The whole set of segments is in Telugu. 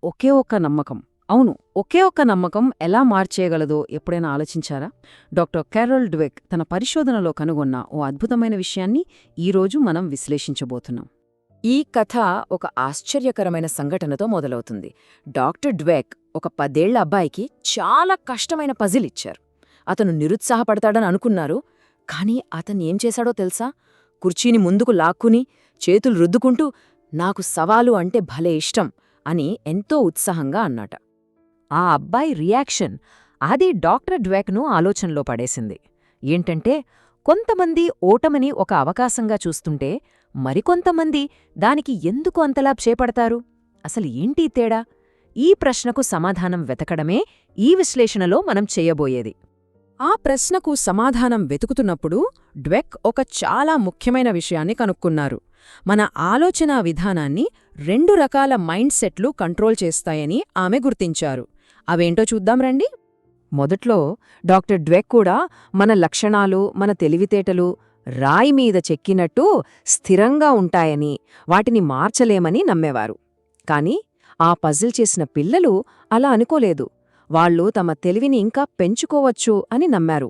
ఒకే ఒక్క నమ్మకం. అవును, ఒకే ఒక్క నమ్మకం ఎలా మార్చేయగలదో ఎప్పుడైనా ఆలోచించారా? డాక్టర్ కెరోల్ డ్వెక్ తన పరిశోధనలో కనుగొన్న ఓ అద్భుతమైన విషయాన్ని ఈరోజు మనం విశ్లేషించబోతున్నాం. ఈ కథ ఒక ఆశ్చర్యకరమైన సంఘటనతో మొదలవుతుంది. డాక్టర్ డ్వెక్ ఒక 10 ఏళ్ల అబ్బాయికి చాలా కష్టమైన పజిల్ ఇచ్చారు. అతను నిరుత్సాహపడతాడని అనుకున్నారు. కానీ అతను ఏం చేశాడో తెలుసా? కుర్చీని ముందుకు లాక్కుని చేతులు రుద్దుకుంటూ నాకు సవాలు అంటే భలే ఇష్టం అని ఎంతో ఉత్సాహంగా అన్నాట. ఆ అబ్బాయి రియాక్షన్ అది డాక్టర్ డ్వెక్ను ఆలోచనలో పడేసింది. ఏంటంటే, కొంతమంది ఓటమిని ఒక అవకాశంగా చూస్తుంటే మరికొంతమంది దానికి ఎందుకు అంతలా చేపడతారు? అసలు ఏంటీ తేడా? ఈ ప్రశ్నకు సమాధానం వెతకడమే ఈ విశ్లేషణలో మనం చేయబోయేది. ఆ ప్రశ్నకు సమాధానం వెతుకుతున్నప్పుడు డ్వెక్ ఒక చాలా ముఖ్యమైన విషయాన్ని కనుక్కున్నారు. మన ఆలోచనా విధానాన్ని 2 రకాల మైండ్ సెట్లు కంట్రోల్ చేస్తాయని ఆమె గుర్తించారు. అవేంటో చూద్దాం రండి. మొదట్లో డాక్టర్ డ్వెక్ కూడా మన లక్షణాలు, మన తెలివితేటలు రాయి మీద చెక్కినట్టు స్థిరంగా ఉంటాయని, వాటిని మార్చలేమని నమ్మేవారు. కాని ఆ పజిల్ చేసిన పిల్లలు అలా అనుకోలేదు. వాళ్ళు తమ తెలివిని ఇంకా పెంచుకోవచ్చు అని నమ్మారు.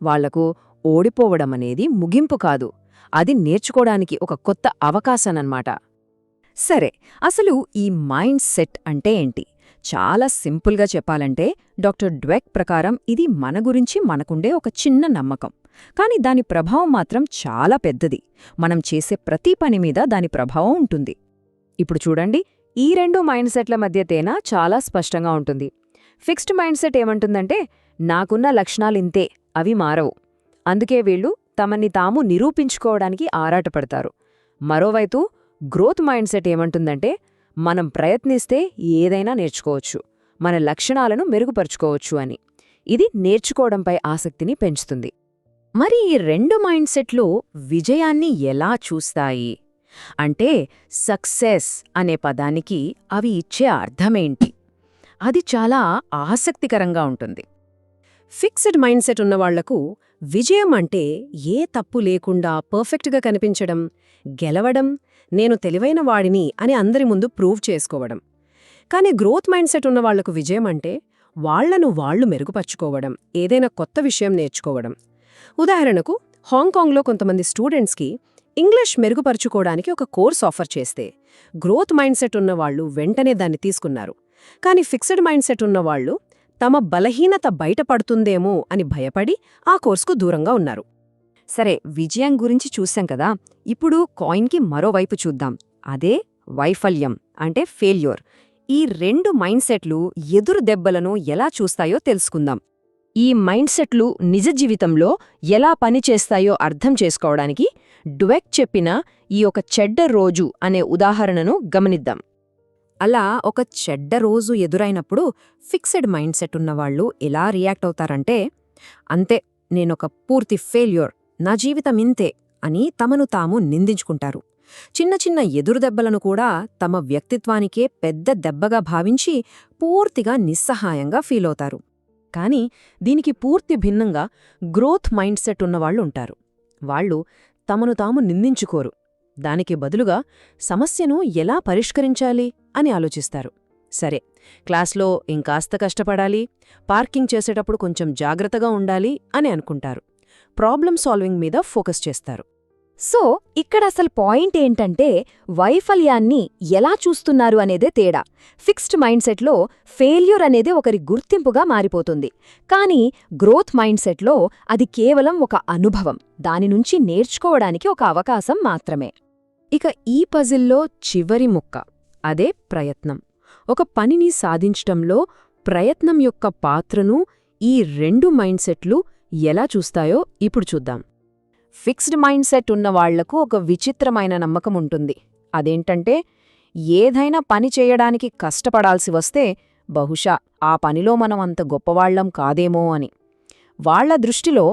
వాళ్లకు ఓడిపోవడమనేది ముగింపు కాదు, అది నేర్చుకోడానికి ఒక కొత్త అవకాశమన్నమాట. సరే, అసలు ఈ మైండ్ సెట్ అంటే ఏంటి? చాలా సింపుల్గా చెప్పాలంటే డాక్టర్ డ్వెక్ ప్రకారం ఇది మన గురించి మనకుండే ఒక చిన్న నమ్మకం. కాని దాని ప్రభావం మాత్రం చాలా పెద్దది. మనం చేసే ప్రతి పని మీద దాని ప్రభావం ఉంటుంది. ఇప్పుడు చూడండి, ఈ 2 మైండ్ సెట్ల మధ్య తేడా చాలా స్పష్టంగా ఉంటుంది. ఫిక్స్డ్ మైండ్ సెట్ ఏమంటుందంటే, నాకున్న లక్షణాలింతే, అవి మారవు. అందుకే వీళ్ళు తమని తాము నిరూపించుకోవడానికి ఆరాటపడతారు. మరోవైపు గ్రోత్ మైండ్ సెట్ ఏమంటుందంటే, మనం ప్రయత్నిస్తే ఏదైనా నేర్చుకోవచ్చు, మన లక్షణాలను మెరుగుపరుచుకోవచ్చు అని. ఇది నేర్చుకోవడంపై ఆసక్తిని పెంచుతుంది. మరి ఈ 2 మైండ్ సెట్లు విజయాన్ని ఎలా చూస్తాయి? అంటే సక్సెస్ అనే పదానికి అవి ఇచ్చే అర్థమేంటి? అది చాలా ఆసక్తికరంగా ఉంటుంది. ఫిక్స్డ్ మైండ్ సెట్ ఉన్నవాళ్లకు విజయం అంటే ఏ తప్పు లేకుండా పర్ఫెక్ట్గా కనిపించడం, గెలవడం, నేను తెలివైన వాడిని అని అందరి ముందు ప్రూవ్ చేసుకోవడం. కానీ గ్రోత్ మైండ్ సెట్ ఉన్నవాళ్లకు విజయం అంటే వాళ్లను వాళ్లు మెరుగుపరుచుకోవడం, ఏదైనా కొత్త విషయం నేర్చుకోవడం. ఉదాహరణకు, హాంకాంగ్లో కొంతమంది స్టూడెంట్స్కి ఇంగ్లీష్ మెరుగుపరుచుకోవడానికి ఒక కోర్స్ ఆఫర్ చేస్తే గ్రోత్ మైండ్ సెట్ ఉన్నవాళ్లు వెంటనే దాన్ని తీసుకున్నారు. కానీ ఫిక్స్డ్ మైండ్ సెట్ ఉన్నవాళ్లు తమ బలహీనత బయటపడుతుందేమో అని భయపడి ఆ కోర్సుకు దూరంగా ఉన్నారు. సరే, విజయం గురించి చూశాం కదా, ఇప్పుడు కాయిన్కి మరోవైపు చూద్దాం. అదే వైఫల్యం అంటే ఫెయిల్యూర్. ఈ 2 మైండ్ సెట్లు ఎదురు దెబ్బలను ఎలా చూస్తాయో తెలుసుకుందాం. ఈ మైండ్ సెట్లు నిజ జీవితంలో ఎలా పనిచేస్తాయో అర్థం చేసుకోవడానికి డ్వెక్ చెప్పిన ఈ ఒక చెడ్డ రోజు అనే ఉదాహరణను గమనిద్దాం. అలా ఒక చెడ్డ రోజు ఎదురైనప్పుడు ఫిక్స్డ్ మైండ్ సెట్ ఉన్నవాళ్లు ఎలా రియాక్ట్ అవుతారంటే, అంతే, నేనొక పూర్తి ఫెయిల్యూర్, నా జీవితం ఇంతే అని తమను తాము నిందించుకుంటారు. చిన్న చిన్న ఎదురుదెబ్బలను కూడా తమ వ్యక్తిత్వానికే పెద్ద దెబ్బగా భావించి పూర్తిగా నిస్సహాయంగా ఫీలవుతారు. కాని దీనికి పూర్తి భిన్నంగా గ్రోత్ మైండ్ సెట్ ఉన్నవాళ్లుంటారు. వాళ్లు తమను తాము నిందించుకోరు. దానికి బదులుగా సమస్యను ఎలా పరిష్కరించాలి అని ఆలోచిస్తారు. సరే, క్లాస్లో ఇంకాస్త కష్టపడాలి, పార్కింగ్ చేసేటప్పుడు కొంచెం జాగ్రత్తగా ఉండాలి అని అనుకుంటారు. ప్రాబ్లం సాల్వింగ్ మీద ఫోకస్ చేస్తారు. సో ఇక్కడ అసలు పాయింట్ ఏంటంటే, వైఫల్యాన్ని ఎలా చూస్తున్నారు అనేదే తేడా. ఫిక్స్డ్ మైండ్ సెట్లో ఫెయిల్యూర్ అనేది ఒకరి గుర్తింపుగా మారిపోతుంది. కానీ గ్రోత్ మైండ్ సెట్లో అది కేవలం ఒక అనుభవం, దాని నుంచి నేర్చుకోవడానికి ఒక అవకాశం మాత్రమే. ఇక ఈ పజిల్లో చివరి ముక్క, అదే ప్రయత్నం. ఒక పనిని సాధించటంలో ప్రయత్నం యొక్క పాత్రను ఈ 2 మైండ్ సెట్లు ఎలా చూస్తాయో ఇప్పుడు చూద్దాం. ఫిక్స్డ్ మైండ్ సెట్ ఉన్నవాళ్లకు ఒక విచిత్రమైన నమ్మకం ఉంటుంది. అదేంటంటే, ఏదైనా పని చేయడానికి కష్టపడాల్సి వస్తే బహుశా ఆ పనిలో మనం అంత గొప్పవాళ్లం కాదేమో అని. వాళ్ల దృష్టిలో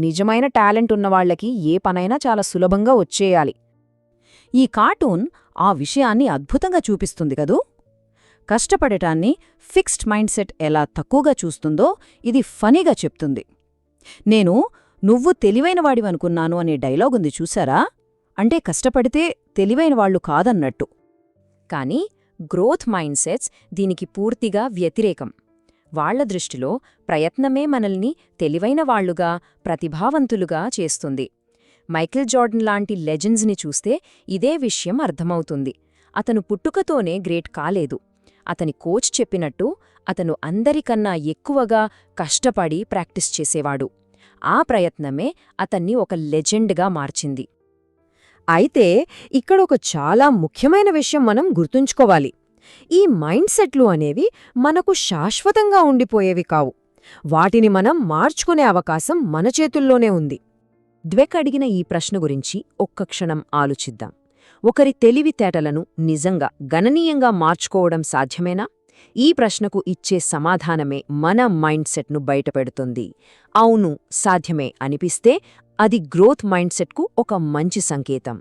నిజమైన టాలెంట్ ఉన్నవాళ్లకి ఏ పనైనా చాలా సులభంగా వచ్చేయాలి. ఈ కార్టూన్ ఆ విషయాన్ని అద్భుతంగా చూపిస్తుంది కదూ. కష్టపడటాన్ని ఫిక్స్డ్ మైండ్ సెట్ ఎలా తక్కువగా చూస్తుందో ఇది ఫనీగా చెప్తుంది. నువ్వు తెలివైనవాడివనుకున్నాను అనే డైలాగుంది చూశారా? అంటే కష్టపడితే తెలివైనవాళ్లు కాదన్నట్టు. కాని గ్రోత్ మైండ్ సెట్స్ దీనికి పూర్తిగా వ్యతిరేకం. వాళ్ల దృష్టిలో ప్రయత్నమే మనల్ని తెలివైన వాళ్లుగా, ప్రతిభావంతులుగా చేస్తుంది. మైకేల్ జార్డన్ లాంటి లెజెండ్స్ని చూస్తే ఇదే విషయం అర్థమవుతుంది. అతను పుట్టుకతోనే గ్రేట్ కాలేదు. అతని కోచ్ చెప్పినట్టు అతను అందరికన్నా ఎక్కువగా కష్టపడి ప్రాక్టీస్ చేసేవాడు. ఆ ప్రయత్నమే అతన్ని ఒక లెజెండ్గా మార్చింది. అయితే ఇక్కడొక చాలా ముఖ్యమైన విషయం మనం గుర్తుంచుకోవాలి. ఈ మైండ్ సెట్లు అనేవి మనకు శాశ్వతంగా ఉండిపోయేవి కావు. వాటిని మనం మార్చుకునే అవకాశం మన చేతుల్లోనే ఉంది. ద్వెక్ అడిగిన ఈ ప్రశ్న గురించి ఒక్క క్షణం ఆలోచిద్దాం. ఒకరి తెలివితేటలను నిజంగా గణనీయంగా మార్చుకోవడం సాధ్యమేనా? ఈ ప్రశ్నకు ఇచ్చే సమాధానమే మన మైండ్ సెట్ను బయటపెడుతుంది. అవును, సాధ్యమే అనిపిస్తే అది గ్రోత్ మైండ్ సెట్కు ఒక మంచి సంకేతం.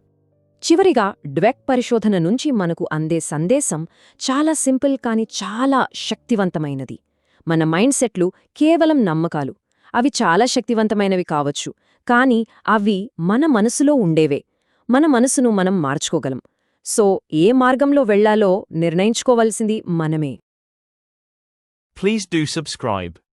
చివరిగా డ్వెక్ పరిశోధన నుంచి మనకు అందే సందేశం చాలా సింపుల్ కాని చాలా శక్తివంతమైనది. మన మైండ్ సెట్లు కేవలం నమ్మకాలు. అవి చాలా శక్తివంతమైనవి కావచ్చు, కాని అవి మన మనసులో ఉండేవే. మన మనసును మనం మార్చుకోగలం. సో ఏ మార్గంలో వెళ్లాలో నిర్ణయించుకోవలసింది మనమే. Please do subscribe.